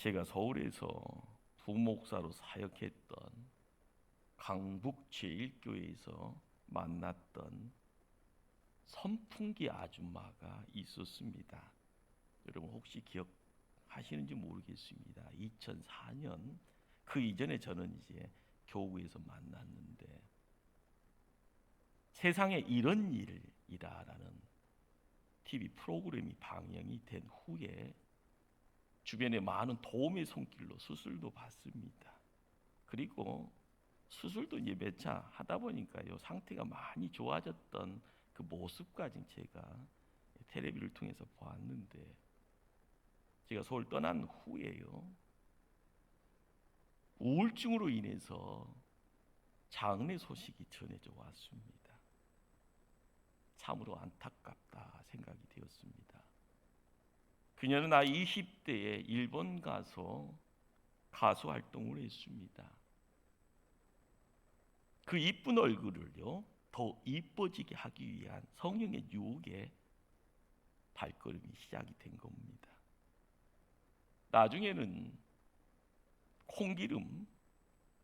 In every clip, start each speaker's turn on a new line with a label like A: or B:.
A: 제가 서울에서 부목사로 사역했던 강북 제1교회에서 만났던 선풍기 아줌마가 있었습니다. 여러분 혹시 기억하시는지 모르겠습니다. 2004년 그 이전에 저는 이제 교구에서 만났는데, 세상에 이런 일이라는 TV 프로그램이 방영이 된 후에 주변에 많은 도움의 손길로 수술도 받습니다. 그리고 수술도 이제 몇 차 하다 보니까요, 상태가 많이 좋아졌던 그 모습까지 제가 텔레비를 통해서 보았는데, 제가 서울 떠난 후에요, 우울증으로 인해서 장례 소식이 전해져 왔습니다. 참으로 안타깝다 생각이 되었습니다. 그녀는 나이 20대에 일본 가서 가수 활동을 했습니다. 그 이쁜 얼굴을요 더 이뻐지게 하기 위한 성령의 유혹에 발걸음이 시작이 된 겁니다. 나중에는 콩기름,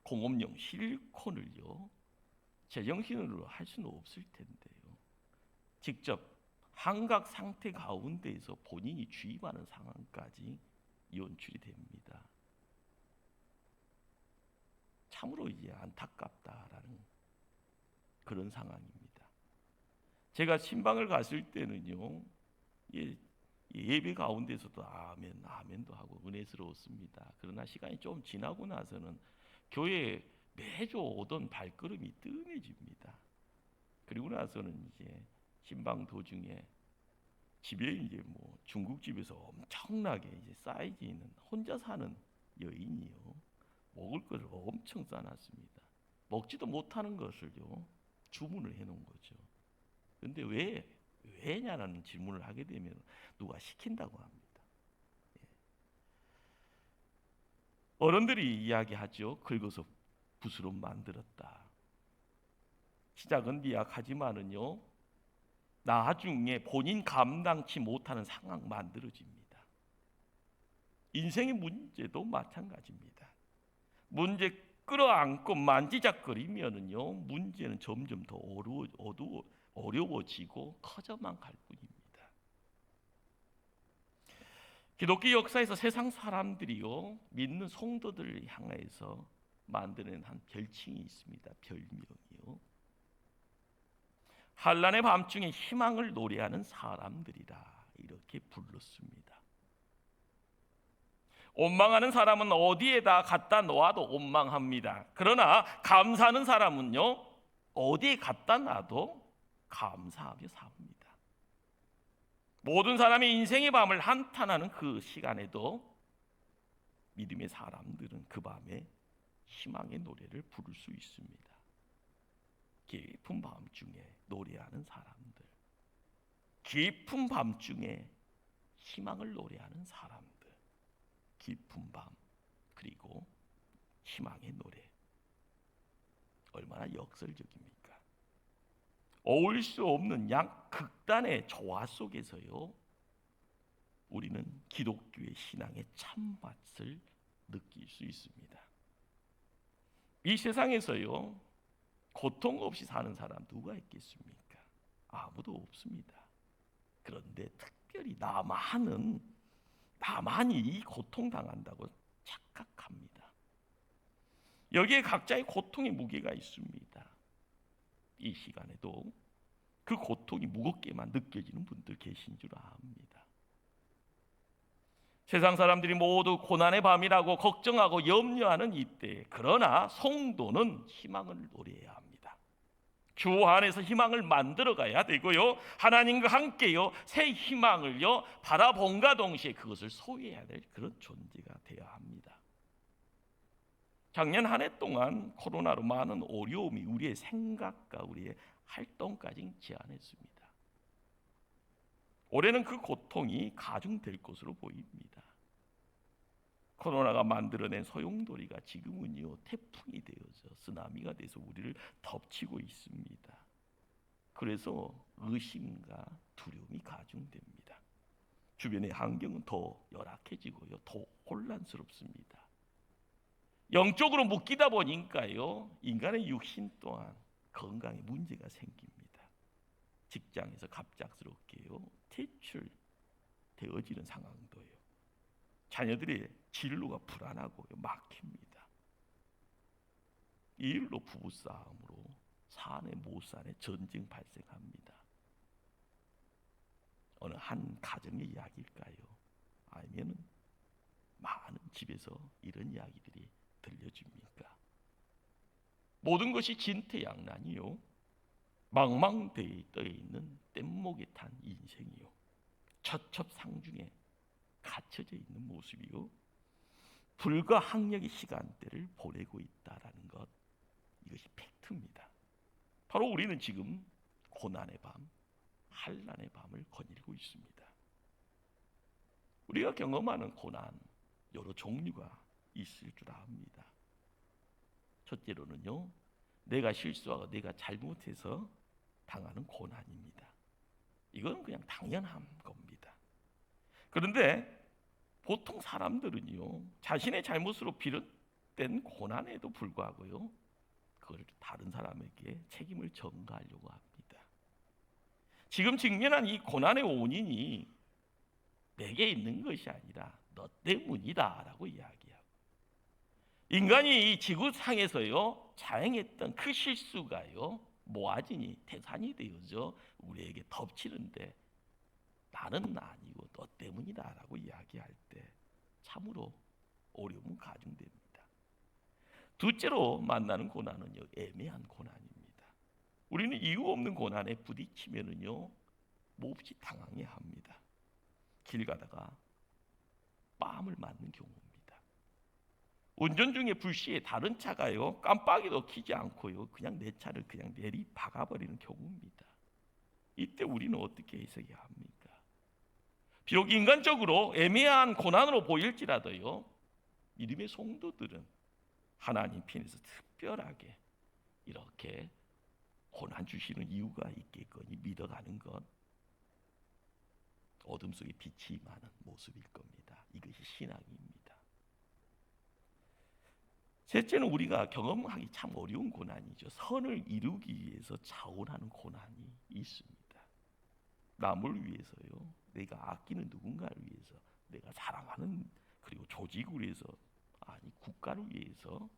A: 공업용 실리콘을요 제정신으로 할 수는 없을 텐데요, 직접 한각 상태 가운데에서 본인이 주입하는 상황까지 연출이 됩니다. 참으로 이제 안타깝다라는 그런 상황입니다. 제가 신방을 갔을 때는요, 예배 가운데서도 아멘, 아멘도 하고 은혜스러웠습니다. 그러나 시간이 좀 지나고 나서는 교회에 매주 오던 발걸음이 뜸해집니다. 그리고 나서는 이제 신방 도중에 집에 이제 뭐 중국집에서 엄청나게 이제 사이즈 있는 혼자 사는 여인이요, 먹을 것을 엄청 싸놨습니다. 먹지도 못하는 것을요 주문을 해놓은 거죠. 그런데 왜냐라는 질문을 하게 되면 누가 시킨다고 합니다. 어른들이 이야기하죠. 긁어서 붓으로 만들었다. 시작은 미약하지만은요, 나중에 본인 감당치 못하는 상황 만들어집니다. 인생의 문제도 마찬가지입니다. 문제 끌어안고 만지작거리면은요, 문제는 점점 더 어려워지고 커져만 갈 뿐입니다. 기독교 역사에서 세상 사람들이요 믿는 성도들을 향해서 만드는 한 별칭이 있습니다. 별명이요, 한란의 밤중에 희망을 노래하는 사람들이라 이렇게 불렀습니다. 원망하는 사람은 어디에다 갖다 놓아도 원망합니다. 그러나 감사하는 사람은요 어디에 갖다 놔도 감사하며 삽니다. 모든 사람이 인생의 밤을 한탄하는 그 시간에도 믿음의 사람들은 그 밤에 희망의 노래를 부를 수 있습니다. 깊은 밤중에 노래하는 사람들, 깊은 밤중에 희망을 노래하는 사람들, 깊은 밤 그리고 희망의 노래, 얼마나 역설적입니까? 어울릴 수 없는 극단의 조화 속에서요 우리는 기독교의 신앙의 참맛을 느낄 수 있습니다. 이 세상에서요 고통 없이 사는 사람 누가 있겠습니까? 아무도 없습니다. 그런데 특별히 나만이 이 고통당한다고 착각합니다. 여기에 각자의 고통의 무게가 있습니다. 이 시간에도 그 고통이 무겁게만 느껴지는 분들 계신 줄 압니다. 세상 사람들이 모두 고난의 밤이라고 걱정하고 염려하는 이때, 그러나 성도는 희망을 노래해야 합니다. 주 안에서 희망을 만들어 가야 되고요, 하나님과 함께요 새 희망을요 바라본과 동시에 그것을 소유해야 될 그런 존재가 되어야 합니다. 작년 한 해 동안 코로나로 많은 어려움이 우리의 생각과 우리의 활동까지 제한했습니다. 올해는 그 고통이 가중될 것으로 보입니다. 코로나가 만들어낸 소용돌이가 지금은요 태풍이 되어서 쓰나미가 돼서 우리를 덮치고 있습니다. 그래서 의심과 두려움이 가중됩니다. 주변의 환경은 더 열악해지고요, 더 혼란스럽습니다. 영적으로 묶이다 보니까요, 인간의 육신 또한 건강에 문제가 생깁니다. 직장에서 갑작스럽게요, 퇴출되어지는 상황도요. 자녀들의 진로가 불안하고요, 막힙니다. 이 일로 부부싸움으로 사내 모산에 전쟁 발생합니다. 어느 한 가정의 이야기일까요? 아니면 많은 집에서 이런 이야기들이 들려집니까? 모든 것이 진퇴양난이요, 망망대해에 떠 있는 뗏목에 탄 인생이요, 처첩상중에 갇혀져 있는 모습이요, 불가항력의 시간대를 보내고 있다라는 것, 이것이 팩트입니다. 바로 우리는 지금 고난의 밤, 환난의 밤을 거닐고 있습니다. 우리가 경험하는 고난 여러 종류가 있을 줄 압니다. 첫째로는요, 내가 실수하고 내가 잘못해서 당하는 고난입니다. 이건 그냥 당연한 겁니다. 그런데 보통 사람들은요, 자신의 잘못으로 비롯된 고난에도 불구하고요, 그걸 다른 사람에게 책임을 전가하려고 합니다. 지금 직면한 이 고난의 원인이 내게 있는 것이 아니라 너 때문이다라고 이야기하고, 인간이 이 지구상에서요 자행했던 그 실수가요 모아지니 태산이 되어져 우리에게 덮치는데, 나는 아니고 너 때문이다라고 이야기할 때 참으로 어려움은 가중됩니다. 둘째로 만나는 고난은요, 애매한 고난입니다. 우리는 이유 없는 고난에 부딪히면은요 몹시 당황해합니다. 길 가다가 뺨을 맞는 경우입니다. 운전 중에 불시에 다른 차가요 깜빡이도 켜지 않고요 그냥 내 차를 그냥 내리 박아버리는 경우입니다. 이때 우리는 어떻게 해석해야 합니까? 비록 인간적으로 애매한 고난으로 보일지라도요, 믿음의 성도들은 하나님 편에서 특별하게 이렇게 고난 주시는 이유가 있겠거니 믿어가는 것, 어둠 속에 빛이 임하는 모습일 겁니다. 이것이 신앙입니다. 셋째는 우리가 경험하기 참 어려운 고난이죠. 선을 이루기 위해서 자원하는 고난이 있습니다. 남을 위해서요, 내가 아끼는 누군가를 위해서, 내가 사랑하는 그리고 조직을 위해서, 아니 국가를 위해서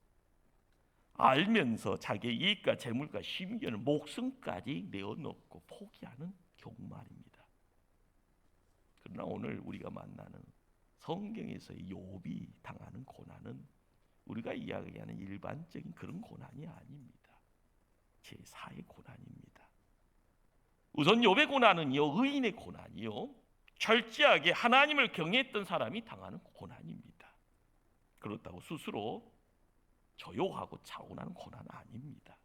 A: 알면서 자기의 이익과 재물과 심기는 목숨까지 내어놓고 포기하는 경우 말입니다. 그러나 오늘 우리가 만나는 성경에서의 욥이 당하는 고난은 우리가 이야기하는 일반적인 그런 고난이 아닙니다. 제4의 고난입니다. 우선 욥의 고난은요, 의인의 고난이요, 철저하게 하나님을 경외했던 사람이 당하는 고난입니다. 그렇다고 스스로 저요하고 자원하는 고난은 아닙니다.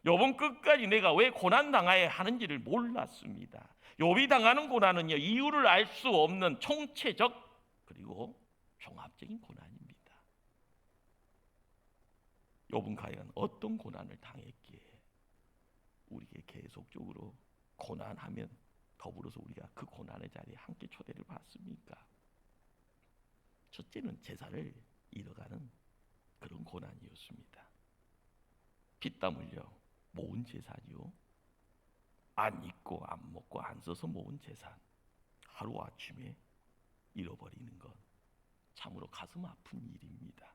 A: 욥은 끝까지 내가 왜 고난 당해야 하는지를 몰랐습니다. 욥이 당하는 고난은요, 이유를 알 수 없는 총체적 그리고 종합적인 고난입니다. 욥은 과연 어떤 고난을 당했기에 우리에게 계속적으로 고난하면 더불어서 우리가 그 고난의 자리에 함께 초대를 받습니까? 첫째는 제사를 잃어가는 그런 고난이었습니다. 피땀 흘려 모은 재산이요, 안 입고 안 먹고 안 써서 모은 재산 하루아침에 잃어버리는 것, 참으로 가슴 아픈 일입니다.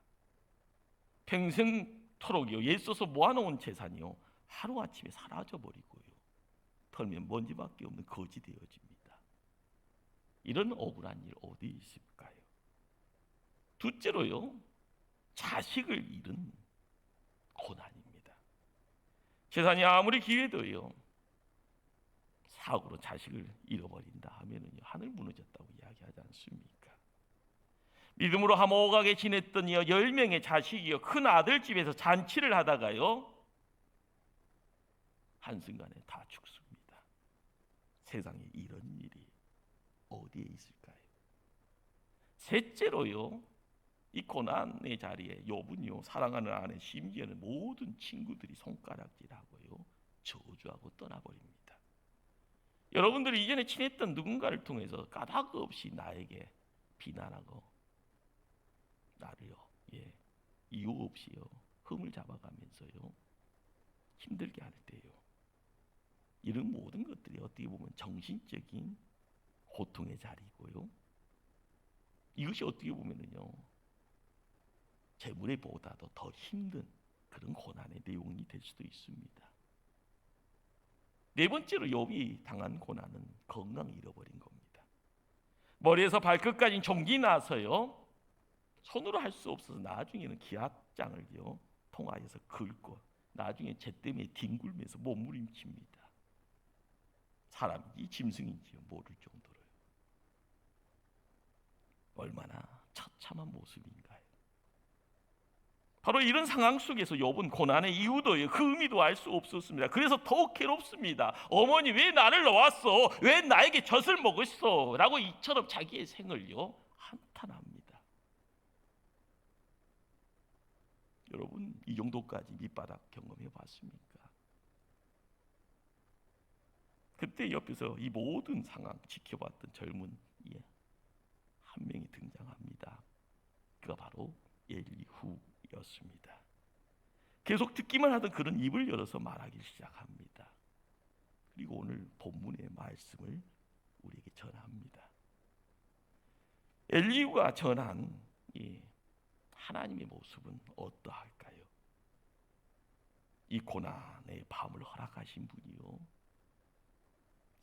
A: 평생토록이요 애써서 모아놓은 재산이요 하루아침에 사라져버리고요 털면 먼지밖에 없는 거지 되어집니다. 이런 억울한 일 어디 있을까요? 둘째로요, 자식을 잃은 고난입니다. 재산이 아무리 기회도요 사고로 자식을 잃어버린다 하면은요 하늘 무너졌다고 이야기하지 않습니까? 믿음으로 화목하게 지냈던 10명의 자식이요 큰 아들 집에서 잔치를 하다가요 한순간에 다 죽습니다. 세상에 이런 일이 어디에 있을까요? 셋째로요, 이 고난의 자리에 욥은요 사랑하는 아내 심지어는 모든 친구들이 손가락질하고요 저주하고 떠나버립니다. 여러분들이 이전에 친했던 누군가를 통해서 까닭 없이 나에게 비난하고 나를요, 이유 없이요 흠을 잡아가면서요 힘들게 할 때요, 이런 모든 것들이 어떻게 보면 정신적인 고통의 자리고요, 이것이 어떻게 보면은요 재물에보다도 더 힘든 그런 고난의 내용이 될 수도 있습니다. 네 번째로 욥이 당한 고난은 건강을 잃어버린 겁니다. 머리에서 발끝까지 종기 나서요 손으로 할 수 없어서 나중에는 기압장을요 통하여서 긁고 나중에 재 때문에 뒹굴면서 몸부림칩니다. 사람인지 짐승인지 모를 정도로요. 얼마나 처참한 모습인가요? 바로 이런 상황 속에서 욥은 고난의 이유도 그 의미도 알 수 없었습니다. 그래서 더욱 괴롭습니다. 어머니 왜 나를 놓았어? 왜 나에게 젖을 먹었어? 라고 이처럼 자기의 생을요 한탄합니다. 여러분 이 정도까지 밑바닥 경험해 봤습니까? 그때 옆에서 이 모든 상황 지켜봤던 젊은 한 명이 등장합니다. 그가 바로 엘리후였습니다. 계속 듣기만 하던 그런 입을 열어서 말하기 시작합니다. 그리고 오늘 본문의 말씀을 우리에게 전합니다. 엘리후가 전한 이 하나님의 모습은 어떠할까요? 이 고난의 밤을 허락하신 분이요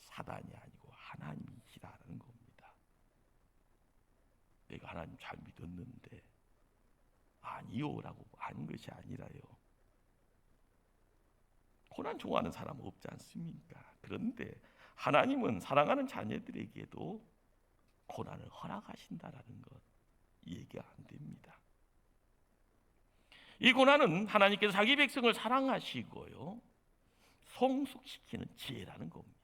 A: 사단이 아니고 하나님이시라는 겁니다. 내가 하나님 잘 믿었는데 아니요라고 하는 것이 아니라요. 고난 좋아하는 사람 없지 않습니까? 그런데 하나님은 사랑하는 자녀들에게도 고난을 허락하신다라는 것 얘기가 안 됩니다. 이 고난은 하나님께서 자기 백성을 사랑하시고요 성숙시키는 지혜라는 겁니다.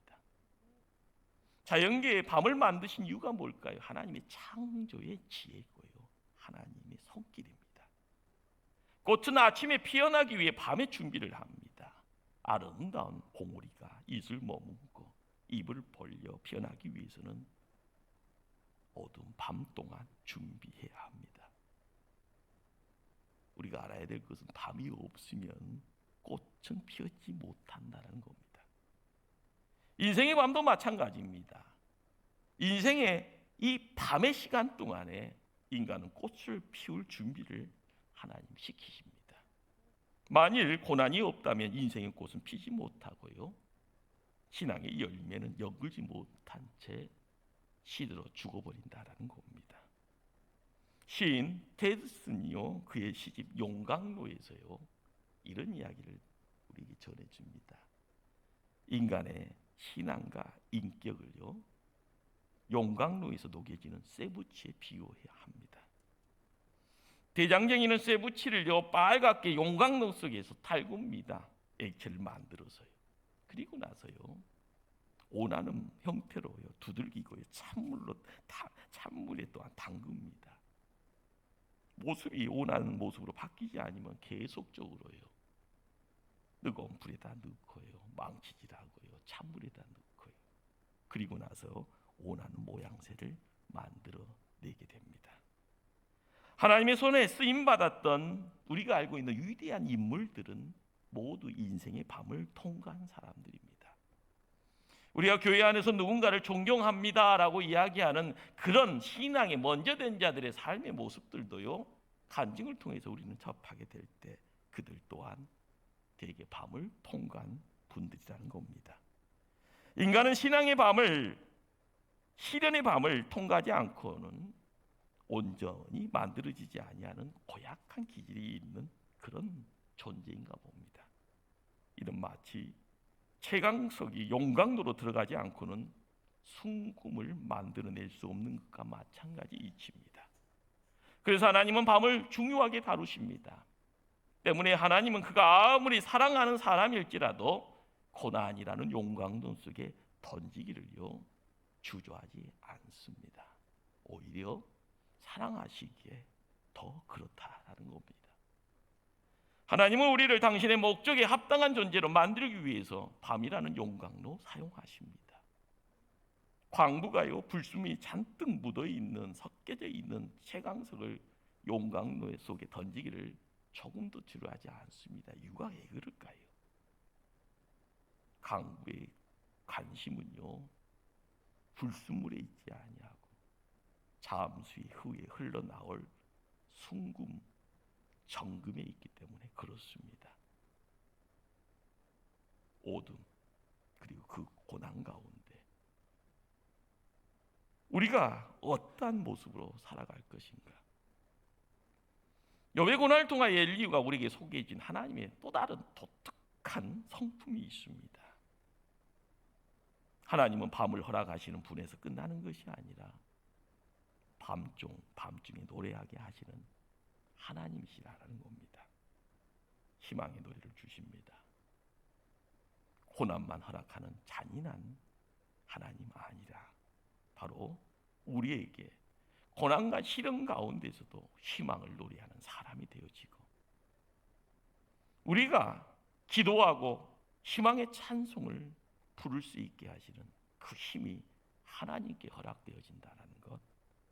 A: 자연계에 밤을 만드신 이유가 뭘까요? 하나님의 창조의 지혜고요 하나님의 손길입니다. 꽃은 아침에 피어나기 위해 밤에 준비를 합니다. 아름다운 봉우리가 입을 머금고 입을 벌려 피어나기 위해서는 어두운 밤 동안 준비해야 합니다. 우리가 알아야 될 것은 밤이 없으면 꽃은 피었지 못한다는 겁니다. 인생의 밤도 마찬가지입니다. 인생의 이 밤의 시간 동안에 인간은 꽃을 피울 준비를 하나님 시키십니다. 만일 고난이 없다면 인생의 꽃은 피지 못하고요 신앙의 열매는 엮을지 못한 채 시들어 죽어버린다라는 겁니다. 시인 테드슨이요 그의 시집 용광로에서요 이런 이야기를 우리에게 전해줍니다. 인간의 신앙과 인격을요 용광로에서 녹여지는 쇠붙이에 비유해야 합니다. 대장쟁이는 쇠붙이를요 빨갛게 용광로 속에서 탈굽니다. 액체를 만들어서요. 그리고 나서요 온하는 형태로요 두들기고요 찬물에 또한 담급니다. 모습이 온하는 모습으로 바뀌지 않으면 계속적으로요 뜨거운 불에다 넣고요 망치질하고요 찬물에다 넣고요 그리고 나서 원하는 모양새를 만들어내게 됩니다. 하나님의 손에 쓰임받았던 우리가 알고 있는 위대한 인물들은 모두 인생의 밤을 통과한 사람들입니다. 우리가 교회 안에서 누군가를 존경합니다라고 이야기하는 그런 신앙에 먼저 된 자들의 삶의 모습들도요 간증을 통해서 우리는 접하게 될 때 그들 또한 대개 밤을 통과한 분들이라는 겁니다. 인간은 신앙의 밤을 시련의 밤을 통과하지 않고는 온전히 만들어지지 아니하는 고약한 기질이 있는 그런 존재인가 봅니다. 이는 마치 채광석이 용광로로 들어가지 않고는 순금을 만들어낼 수 없는 것과 마찬가지 이치입니다. 그래서 하나님은 밤을 중요하게 다루십니다. 때문에 하나님은 그가 아무리 사랑하는 사람일지라도 고난이라는 용광로 속에 던지기를요 주저하지 않습니다. 오히려 사랑하시기에 더 그렇다라는 겁니다. 하나님은 우리를 당신의 목적에 합당한 존재로 만들기 위해서 밤이라는 용광로 사용하십니다. 광부가요 불순물이 잔뜩 묻어 있는 섞여져 있는 채광석을 용광로 속에 던지기를 조금도 지루하지 않습니다. 이유가 왜 그럴까요? 광부의 관심은요 불순물에 있지 아니하고 잠시 후에 흘러나올 순금, 정금에 있기 때문에 그렇습니다. 어둠 그리고 그 고난 가운데 우리가 어떠한 모습으로 살아갈 것인가? 여호와의 고난을 통하여 엘리후가 우리에게 소개해 준 하나님의 또 다른 독특한 성품이 있습니다. 하나님은 밤을 허락하시는 분에서 끝나는 것이 아니라 밤중에 노래하게 하시는 하나님이시라는 겁니다. 희망의 노래를 주십니다. 고난만 허락하는 잔인한 하나님 아니라 바로 우리에게 고난과 시련 가운데서도 희망을 노래하는 사람이 되어지고 우리가 기도하고 희망의 찬송을 부를 수 있게 하시는 그 힘이 하나님께 허락되어진다는 것,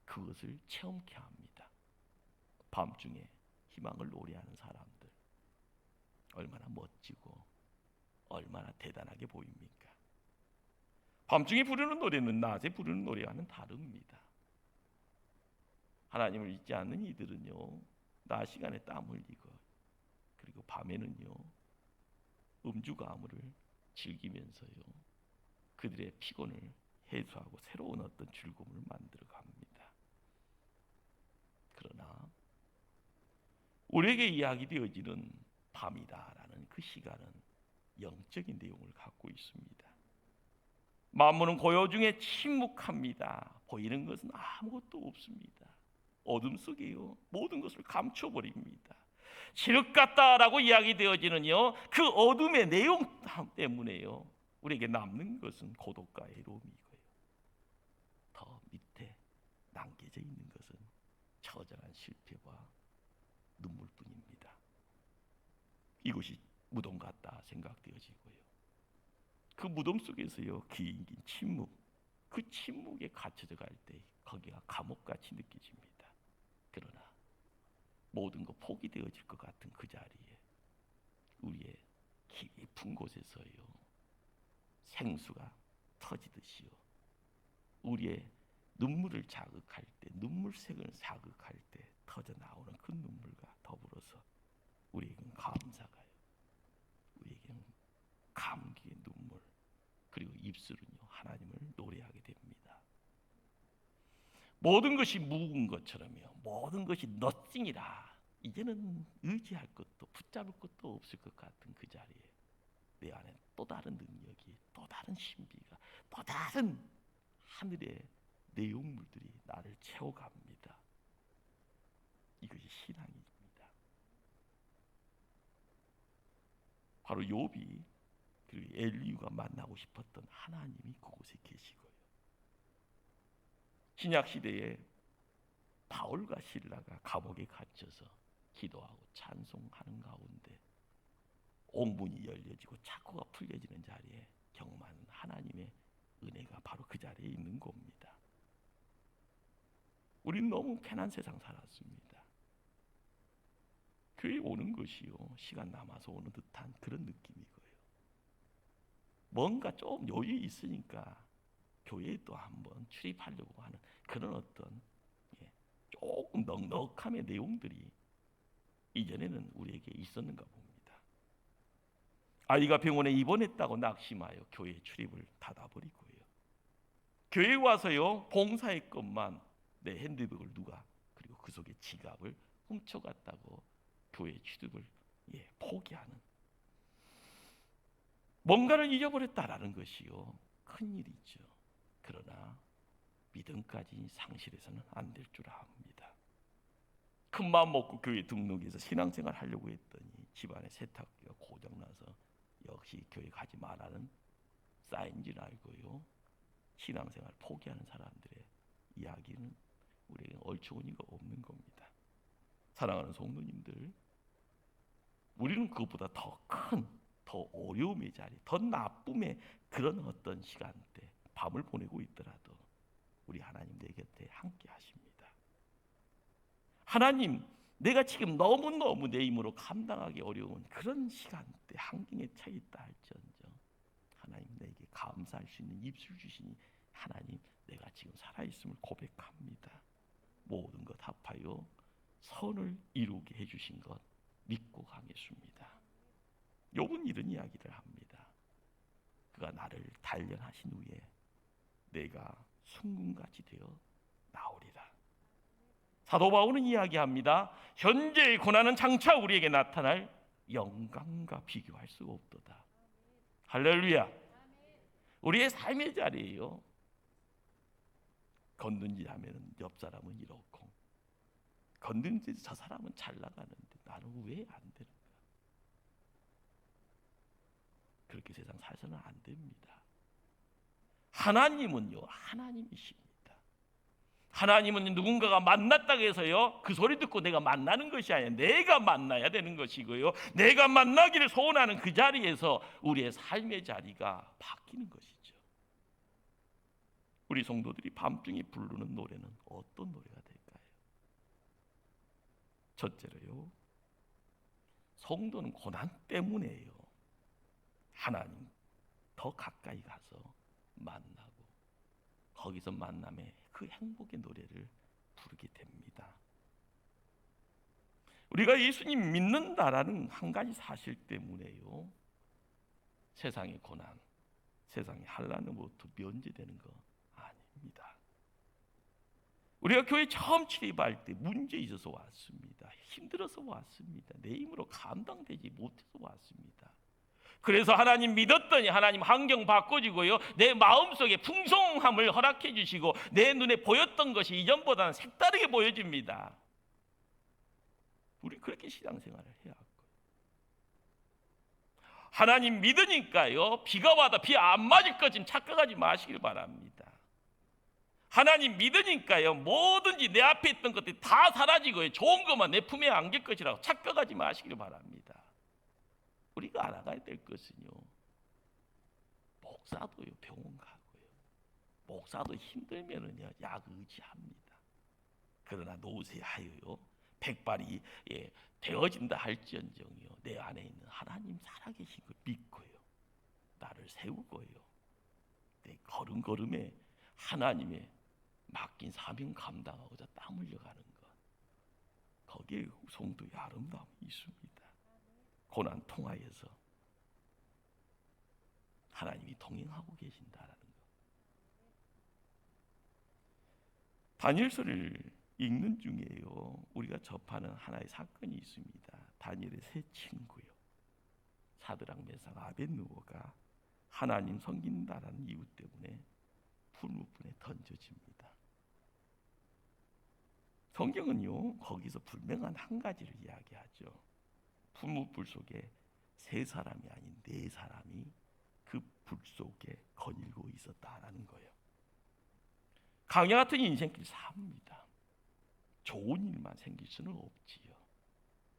A: 그것을 체험케 합니다. 밤중에 희망을 노래하는 사람들 얼마나 멋지고 얼마나 대단하게 보입니까? 밤중에 부르는 노래는 낮에 부르는 노래와는 다릅니다. 하나님을 잊지 않는 이들은요 낮 시간에 땀 흘리고 그리고 밤에는요 음주가물을 즐기면서요 그들의 피곤을 해소하고 새로운 어떤 즐거움을 만들어 갑니다. 그러나 우리에게 이야기되어지는 밤이다라는 그 시간은 영적인 내용을 갖고 있습니다. 만물은 고요 중에 침묵합니다. 보이는 것은 아무것도 없습니다. 어둠 속에요 모든 것을 감춰버립니다. 칠흑 같다라고 이야기되어지는요 그 어둠의 내용 때문에요 우리에게 남는 것은 고독과 외로움이고요 더 밑에 남겨져 있는 것은 처절한 실패와 눈물뿐입니다. 이것이 무덤 같다 생각되어지고요 그 무덤 속에서요 긴 침묵, 그 침묵에 갇혀져 갈 때 거기가 감옥같이 느껴집니다. 그러나 모든 것 포기되어질 것 같은 그 자리에 우리의 깊은 곳에서요 생수가 터지듯이요 우리의 눈물을 자극할 때 눈물색을 자극할 때 터져 나오는 그 눈물과 더불어서 우리에게는 감사가요 우리에게는 감기의 눈물 그리고 입술은요 하나님을 노래하게 됩니다. 모든 것이 묵은 것처럼요 모든 것이 너싱이라 이제는 의지할 것도 붙잡을 것도 없을 것 같은 그 자리에 내 안에 또 다른 능력이 또 다른 신비가 또 다른 하늘의 내용물들이 나를 채워갑니다. 이것이 신앙입니다. 바로 욥이 그리고 엘리후가 만나고 싶었던 하나님이 그곳에 계시고요. 신약 시대에 바울과 실라가 감옥에 갇혀서 기도하고 찬송하는 가운데 옥문이 열려지고 착고가 풀려지는 자리에 경험하는 하나님의 은혜가 바로 그 자리에 있는 겁니다. 우리는 너무 편한 세상 살았습니다. 교회에 오는 것이요 시간 남아서 오는 듯한 그런 느낌이고요. 뭔가 좀 여유 있으니까 교회에 또 한번 출입하려고 하는 그런 어떤 조금 넉넉함의 내용들이 이전에는 우리에게 있었는가 봅니다. 아이가 병원에 입원했다고 낙심하여 교회 출입을 닫아버리고요. 교회에 와서요 봉사의 것만 내 핸드백을 누가 그리고 그 속에 지갑을 훔쳐갔다고 교회 출입을 포기하는 뭔가를 잊어버렸다라는 것이요 큰 일이죠. 그러나 믿음까지 상실해서는 안 될 줄 압니다. 큰 마음 먹고 교회 등록해서 신앙생활 하려고 했더니 집안에 세탁기가 고장나서 역시 교회 가지 말라는 사인줄 알고요 신앙생활 포기하는 사람들의 이야기는 우리에게 얼추어니가 없는 겁니다. 사랑하는 성도님들, 우리는 그것보다 더 큰, 더 어려움의 자리, 더 나쁨의 그런 어떤 시간대, 밤을 보내고 있더라도 우리 하나님 내 곁에 함께 하십니다. 하나님, 내가 지금 너무너무 내 힘으로 감당하기 어려운 그런 시간대 환경에 처해 있다 할지언정 하나님 내게 감사할 수 있는 입술 주시니 하나님 내가 지금 살아있음을 고백합니다. 모든 것 합하여 선을 이루게 해주신 것 믿고 가겠습니다. 욥은 이런 이야기를 합니다. 그가 나를 단련하신 후에 내가 순금같이 되어 나오리라. 사도 바울은 이야기합니다. 현재의 고난은 장차 우리에게 나타날 영광과 비교할 수가 없도다. 할렐루야. 우리의 삶의 자리예요. 건든지 하면 옆 사람은 이렇고 건든지 저 사람은 잘 나가는데 나는 왜 안 되는가? 그렇게 세상 살서는 안 됩니다. 하나님은요, 하나님이십니다. 하나님은 누군가가 만났다고 해서요 그 소리 듣고 내가 만나는 것이 아니라 내가 만나야 되는 것이고요, 내가 만나기를 소원하는 그 자리에서 우리의 삶의 자리가 바뀌는 것이죠. 우리 성도들이 밤중에 부르는 노래는 어떤 노래가 될까요? 첫째로요, 성도는 고난 때문에요 하나님 더 가까이 가서 만나고 거기서 만남에 그 행복의 노래를 부르게 됩니다. 우리가 예수님 믿는다라는 한 가지 사실 때문에요 세상의 고난, 세상의 환난으로부터 면제되는 거 아닙니다. 우리가 교회 처음 출입할 때 문제 있어서 왔습니다. 힘들어서 왔습니다. 내 힘으로 감당되지 못해서 왔습니다. 그래서 하나님 믿었더니 하나님 환경 바꿔주고요, 내 마음속에 풍성함을 허락해 주시고 내 눈에 보였던 것이 이전보다는 색다르게 보여집니다. 우리 그렇게 신앙생활을 해야 할 거예요. 하나님 믿으니까요 비가 와도 비 안 맞을 것은 착각하지 마시길 바랍니다. 하나님 믿으니까요 뭐든지 내 앞에 있던 것들이 다 사라지고요 좋은 것만 내 품에 안길 것이라고 착각하지 마시길 바랍니다. 우리가 알아가야 될 것은요, 목사도요 병원 가고요, 목사도 힘들면은요 약 의지합니다. 그러나 노쇠하여요 백발이 되어진다 할지언정요 내 안에 있는 하나님 살아계신 걸 믿고요 나를 세우고요 내 걸음걸음에 하나님의 맡긴 사명 감당하고자 땀 흘려가는 것, 거기에 성도의 아름다움이 있습니다. 고난 통하여서 하나님이 동행하고 계신다라는 것. 다니엘서를 읽는 중에요 우리가 접하는 하나의 사건이 있습니다. 다니엘의 세 친구요 사드락 메삭 아벳느고가 하나님 섬긴다라는 이유 때문에 풀무불에 던져집니다. 성경은요 거기서 분명한 한 가지를 이야기하죠. 풀무불 속에 세 사람이 아닌 네 사람이 그 불 속에 거닐고 있었다라는 거예요. 강야 같은 인생길 삽니다. 좋은 일만 생길 수는 없지요.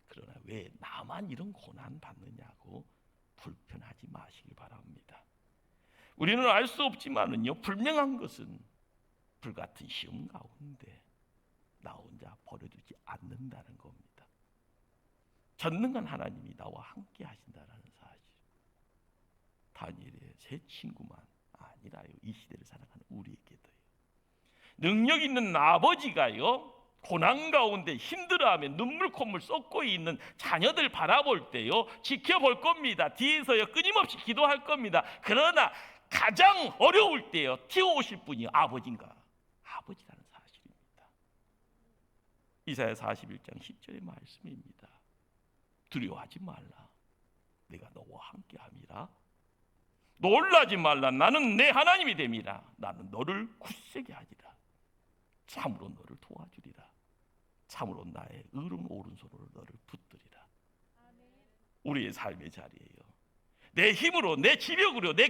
A: 그러나 왜 나만 이런 고난 받느냐고 불편하지 마시길 바랍니다. 우리는 알 수 없지만은요 분명한 것은 불같은 시험 가운데 나 혼자 버려두지 않는다는 겁니다. 전능한 하나님이 나와 함께 하신다는 사실. 다니엘의 세 친구만 아니라요 이 시대를 살아가는 우리에게도요 능력 있는 아버지가요 고난 가운데 힘들어하며 눈물 콧물 쏟고 있는 자녀들 바라볼 때요 지켜볼 겁니다. 뒤에서요 끊임없이 기도할 겁니다. 그러나 가장 어려울 때요 튀어오실 분이 아버지인가? 아버지라는 사실입니다. 이사야 41장 10절의 말씀입니다. 두려워하지 말라. 내가 너와 함께함이라. 놀라지 말라. 나는 내 하나님이 됨이라. 나는 너를 굳세게 하리라. 참으로 너를 도와주리라. 참으로 나의 의로운 오른손으로 너를 붙들리라. 우리의 삶의 자리예요. 내 힘으로, 내 지력으로, 내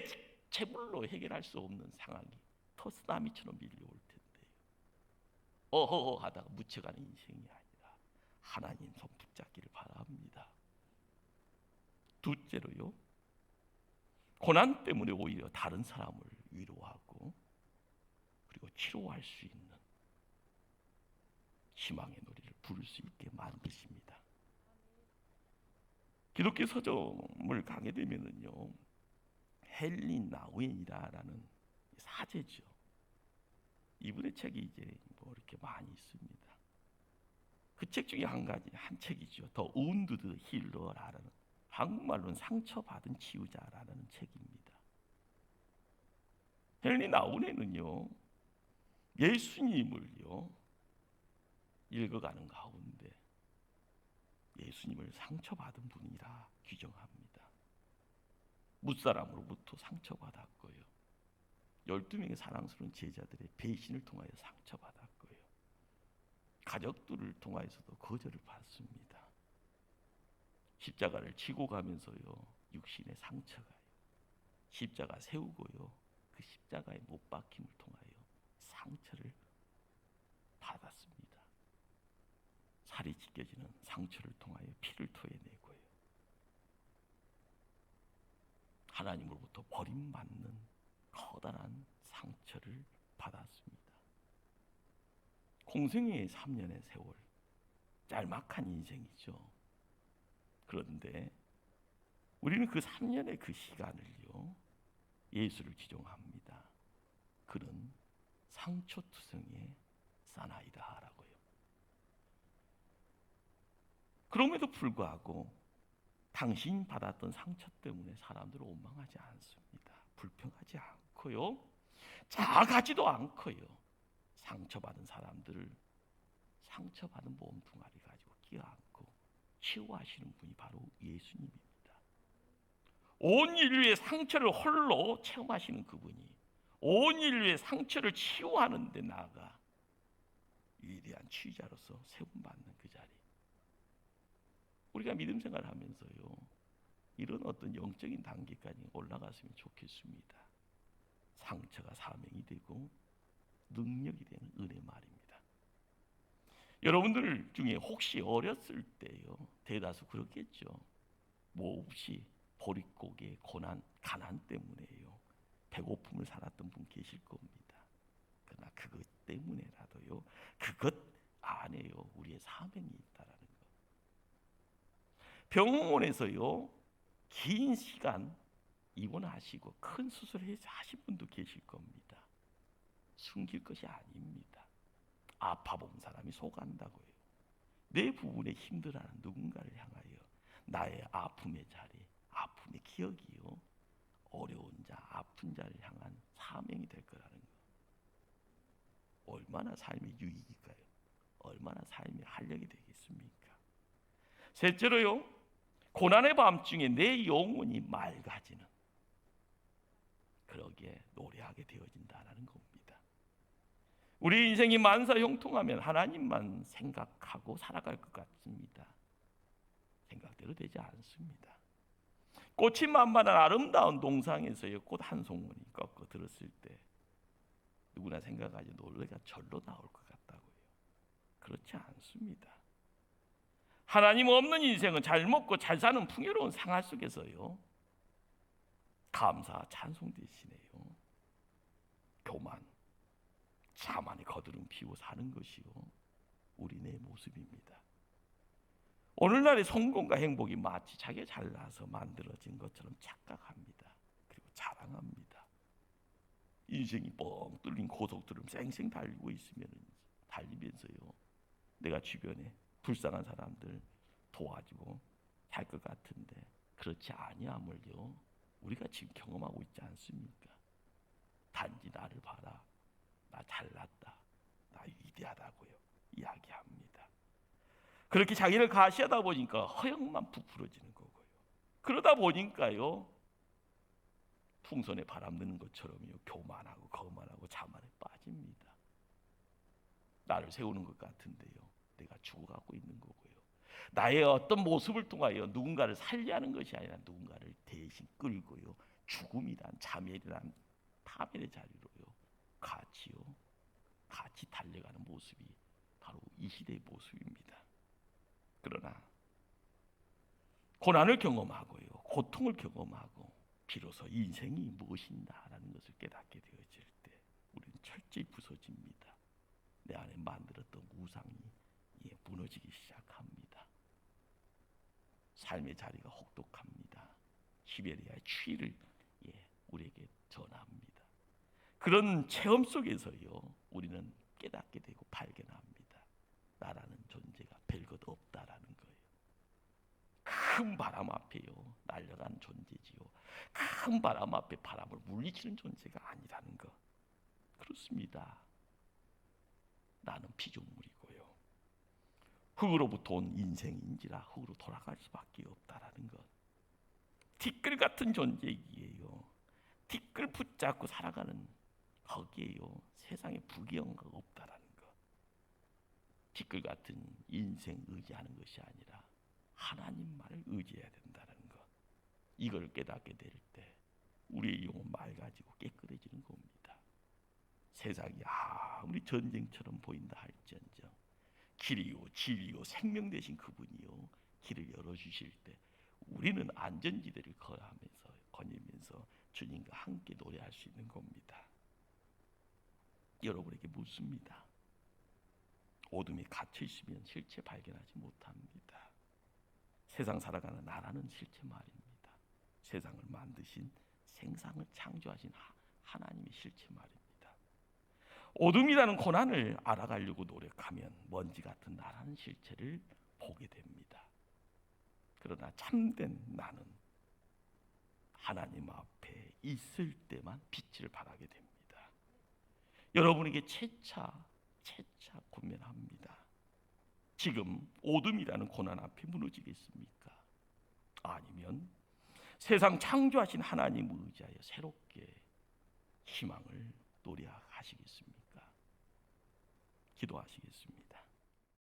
A: 재물로 해결할 수 없는 상황이 터쓰나미처럼 밀려올 텐데요. 어허허 하다가 묻혀가는 인생이 아니라 하나님 손 붙잡기를 바랍니다. 둘째로요, 고난 때문에 오히려 다른 사람을 위로하고 치료할 수 있는 희망의 노래를 부를 수 있게 만드십니다. 기독교 서점을 가게 되면은요, 헨리 나우엔이라는 사제죠. 이분의 책이 이제 뭐 이렇게 많이 있습니다. 그 책 중에 한 책이죠. 더 우운드드 힐러라는, 한국말로는 상처받은 치유자라는 책입니다. 헨리 나우엔은요, 예수님을요 읽어가는 가운데 예수님을 상처받은 분이라 규정합니다. 무사람으로부터 상처받았고요, 12명의 사랑스러운 제자들의 배신을 통하여 상처받았고요, 가족들을 통하여서도 거절을 받습니다. 십자가를 지고 가면서요, 육신의 상처가요, 십자가 세우고요, 그 십자가에 못 박힘을 통하여 상처를 받았습니다. 살이 찢겨지는 상처를 통하여 피를 토해내고요, 하나님으로부터 버림받는 커다란 상처를 받았습니다. 공생애의 3년의 세월, 짤막한 인생이죠. 그런데 우리는 그 3년의 그 시간을요, 예수를 지정합니다. 그는 상처투성의 사나이다라고요. 그럼에도 불구하고 당신이 받았던 상처 때문에 사람들을 원망하지 않습니다. 불평하지 않고요, 자아가지도 않고요, 상처받은 사람들을 상처받은 몸뚱아리 가지고 끼어안고 치유하시는 분이 바로 예수님입니다. 온 인류의 상처를 홀로 체험하시는 그분이 온 인류의 상처를 치유하는 데 나아가 위대한 치유자로서 세움받는 그 자리, 우리가 믿음 생활을 하면서요, 이런 어떤 영적인 단계까지 올라갔으면 좋겠습니다. 상처가 사명이 되고 능력이 되는 은혜 말입니다. 여러분들 중에 혹시 어렸을 때요, 대다수 그렇겠죠. 몹시 보릿고개, 고난, 가난 때문에요, 배고픔을 살았던 분 계실 겁니다. 그러나 그것 때문에라도요, 그것 안에요, 우리의 사명이 있다라는 거. 병원에서요, 긴 시간 입원하시고 큰 수술을 하신 분도 계실 겁니다. 숨길 것이 아닙니다. 아파 본 사람이 속안다고요. 내 부분에 힘들어하는 누군가를 향하여 나의 아픔의 자리, 아픔의 기억이요, 어려운 자, 아픈 자를 향한 사명이 될 거라는 거. 얼마나 삶의 유익일까요? 얼마나 삶의 활력이 되겠습니까? 셋째로요, 고난의 밤중에 내 영혼이 맑아지는, 그러기에 노래하게 되어진다는 겁니다. 우리 인생이 만사 형통하면 하나님만 생각하고 살아갈 것 같습니다. 생각대로 되지 않습니다. 꽃이 만만한 아름다운 동상에서의 꽃 한 송이를 꺾어 들었을 때 누구나 생각하지, 노래가 절로 나올 것 같다고요. 그렇지 않습니다. 하나님 없는 인생은 잘 먹고 잘 사는 풍요로운 생활 속에서요, 감사, 찬송 대신에요, 교만, 자만의 거드름 피우고 사는 것이요, 우리네 모습입니다. 오늘날의 성공과 행복이 마치 자기가 잘나서 만들어진 것처럼 착각합니다. 그리고 자랑합니다. 인생이 뻥 뚫린 고속도로를 쌩쌩 달리고 있으면 달리면서요, 내가 주변에 불쌍한 사람들 도와주고 살 것 같은데 그렇지 아니함을요, 우리가 지금 경험하고 있지 않습니까? 단지 나를 봐라, 나 잘났다, 나 위대하다고요 이야기합니다. 그렇게 자기를 가시하다 보니까 허영만 부풀어지는 거고요. 그러다 보니까요, 풍선에 바람 드는 것처럼요, 교만하고 거만하고 자만에 빠집니다. 나를 세우는 것 같은데요, 내가 죽어가고 있는 거고요. 나의 어떤 모습을 통하여 누군가를 살리하는 것이 아니라 누군가를 대신 끌고요, 죽음이란 자멸이란 파멸의 자리로요, 같이 달려가는 모습이 바로 이 시대의 모습입니다. 그러나 고난을 경험하고요, 고통을 경험하고 비로소 인생이 무엇인가라는 것을 깨닫게 되어질 때 우리는 철저히 부서집니다. 내 안에 만들었던 우상이 무너지기 시작합니다. 삶의 자리가 혹독합니다. 시베리아의 추위를 우리에게 전합니다. 그런 체험 속에서요, 우리는 깨닫게 되고 발견합니다. 나라는 존재가 별것 없다라는 거예요. 큰 바람 앞에요, 날려간 존재지요. 큰 바람 앞에 바람을 물리치는 존재가 아니라는 것. 그렇습니다. 나는 피조물이고요, 흙으로부터 온 인생인지라 흙으로 돌아갈 수밖에 없다라는 것. 티끌 같은 존재이기에요. 티끌 붙잡고 살아가는 거기에요, 세상에 부귀영화가 없다라는 것. 티끌 같은 인생 의지하는 것이 아니라 하나님만을 의지해야 된다는 것. 이걸 깨닫게 될 때 우리의 영혼 맑아지고 깨끗해지는 겁니다. 세상이 아무리 전쟁처럼 보인다 할지언정 길이요 진리요 생명 되신 그분이요 길을 열어주실 때 우리는 안전지대를 거니면서 주님과 함께 노래할 수 있는 겁니다. 여러분에게 묻습니다. 어둠에 갇혀 있으면 실체 발견하지 못합니다. 세상 살아가는 나라는 실체 말입니다. 세상을 만드신, 생상을 창조하신 하나님의 실체 말입니다. 어둠이라는 고난을 알아가려고 노력하면 먼지 같은 나라는 실체를 보게 됩니다. 그러나 참된 나는 하나님 앞에 있을 때만 빛을 발하게 됩니다. 여러분에게 채차 권면합니다. 지금 어둠이라는 고난 앞에 무너지겠습니까? 아니면 세상 창조하신 하나님을 의지하여 새롭게 희망을 노래하시겠습니까? 기도하시겠습니다.